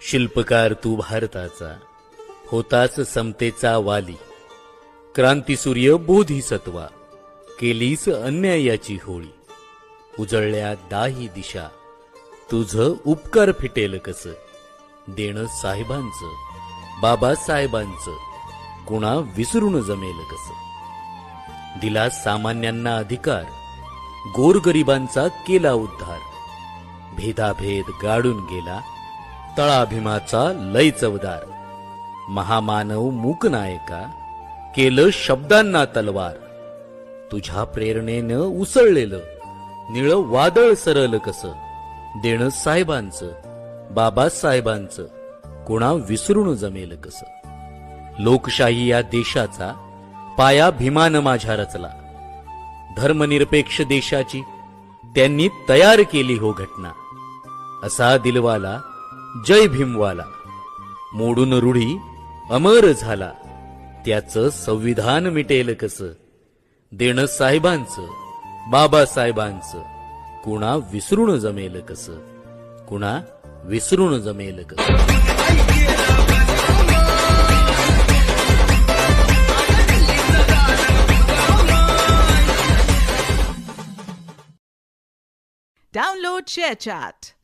शिल्पकार तू भारताचा, होतास समतेचा वाली. क्रांतीसूर्य बोधिसत्वा, केलीस अन्यायाची होळी. उजळल्या दाही दिशा, तुझं उपकार फिटेल कस. देणं साहेबांचं, बाबासाहेबांचं, कुणा विसरून जमेल कस. दिला सामान्यांना अधिकार, गोरगरिबांचा केला उद्धार. भेदाभेद गाडून गेला, तळाभिमाचा लय चवदार. महामानव मूकनायका, केलं शब्दांना तलवार. तुझ्या प्रेरणेनं उसळलेलं निळ वादळ सरल कसं. देणं साहेबांचं, बाबासाहेबांचं, कुणा विसरून जमेल कसं. लोकशाही या देशाचा पाया भीमानं माझ्या रचला. धर्मनिरपेक्ष देशाची त्यांनी तयार केली हो घटना. असा दिलवाला जय भीमवाला, मोडून रूढी अमर झाला. त्याचं संविधान मिटेल कसं. देणं साहेबांचं, बाबासाहेबांचं, कुणा विसरून जमेल कसं. कुणा विसरून जमेल कसं. Download ShareChat.